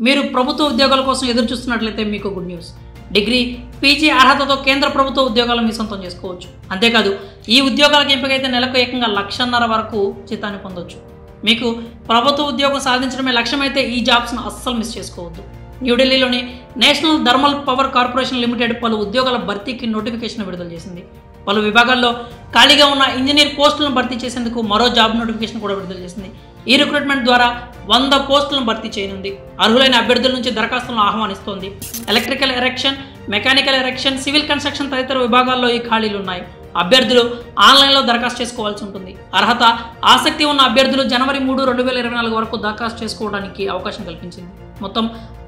మీరు ప్రభుత్వ ఉద్యోగాల కోసం ఎదురు చూస్తున్నట్లయితే మీకు గుడ్ న్యూస్. డిగ్రీ, పీజీ అర్హతతో కేంద్ర ప్రభుత్వ ఉద్యోగాలు మీ సొంతం చేసుకోవచ్చు. అంతేకాదు ఈ ఉద్యోగాలకు ఎంపికైతే నెలకు ఏకంగా 1,50,000 వరకు జీతాన్ని పొందొచ్చు. మీకు ప్రభుత్వ ఉద్యోగం సాధించడమే లక్ష్యమైతే ఈ జాబ్స్ను అస్సలు మిస్ చేసుకోవద్దు. న్యూఢిల్లీలోని national thermal power corporation limited పలు ఉద్యోగాల భర్తీకి నోటిఫికేషన్ విడుదల చేసింది. పలు విభాగాల్లో ఖాళీగా ఉన్న ఇంజనీర్ పోస్టులను భర్తీ చేసేందుకు మరో జాబ్ నోటిఫికేషన్ కూడా విడుదల చేసింది. ఈ రిక్రూట్మెంట్ ద్వారా 100 పోస్టులను భర్తీ చేయనుంది. అర్హులైన అభ్యర్థుల నుంచి దరఖాస్తులను ఆహ్వానిస్తోంది. Electrical erection, mechanical erection, civil construction తదితర విభాగాల్లో ఈ ఖాళీలు ఉన్నాయి. అభ్యర్థులు ఆన్లైన్లో దరఖాస్తు చేసుకోవాల్సి ఉంటుంది. అర్హత, ఆసక్తి ఉన్న అభ్యర్థులు జనవరి 3, 2024 వరకు దరఖాస్తు చేసుకోవడానికి అవకాశం కల్పించింది. మొత్తం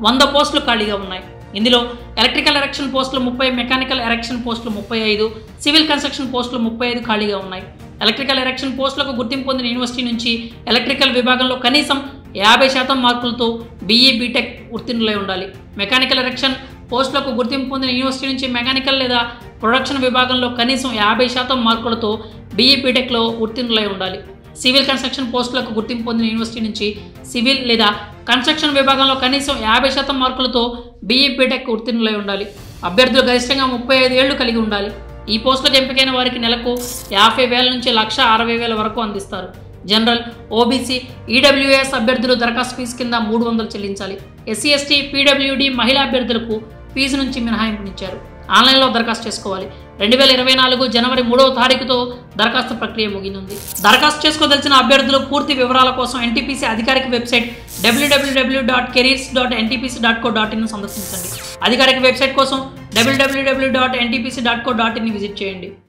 100 పోస్టులు ఖాళీగా ఉన్నాయి. ఇందులో ఎలక్ట్రికల్ ఎరెక్షన్ పోస్టులు 30, మెకానికల్ ఎరెక్షన్ పోస్టులు 35, సివిల్ కన్స్ట్రక్షన్ పోస్టులు 35 ఖాళీగా ఉన్నాయి. ఎలక్ట్రికల్ ఎరెక్షన్ పోస్టులకు గుర్తింపు పొందిన యూనివర్సిటీ నుంచి ఎలక్ట్రికల్ విభాగంలో కనీసం 50% మార్కులతో BE, BTech ఉత్తీర్ణులై ఉండాలి. మెకానికల్ ఎరెక్షన్ పోస్టులకు గుర్తింపు పొందిన యూనివర్సిటీ నుంచి మెకానికల్ లేదా ప్రొడక్షన్ విభాగంలో కనీసం 50% మార్కులతో BE, BTechలో ఉత్తీర్ణులై ఉండాలి. సివిల్ కన్స్ట్రక్షన్ పోస్టులకు గుర్తింపు పొందిన యూనివర్సిటీ నుంచి సివిల్ లేదా కన్స్ట్రక్షన్ విభాగంలో కనీసం 50% మార్కులతో BE, BTech ఉత్తీర్ణులై ఉండాలి. అభ్యర్థులు గరిష్టంగా 35 ఏళ్లు కలిగి ఉండాలి. ఈ పోస్టులకు ఎంపికైన వారికి నెలకు 50,000 నుంచి 1,60,000 వరకు అందిస్తారు. జనరల్, OBC, EWS అభ్యర్థులు దరఖాస్తు ఫీజు కింద 300 చెల్లించాలి. SC, ST, PWD మహిళా అభ్యర్థులకు ఫీజు నుంచి మినహాయింపునిచ్చారు. ఆన్లైన్లో దరఖాస్తు చేసుకోవాలి. 2024 జనవరి 3వ తారీఖుతో దరఖాస్తు ప్రక్రియ ముగినుంది. దరఖాస్తు చేసుకోదలిచిన అభ్యర్థులు పూర్తి వివరాల కోసం NTPC అధికారిక వెబ్సైట్ www.careers.ntpc.co.in సందర్శించండి. అధికారిక వెబ్సైట్ కోసం www.ntpc.co.in విజిట్ చేయండి.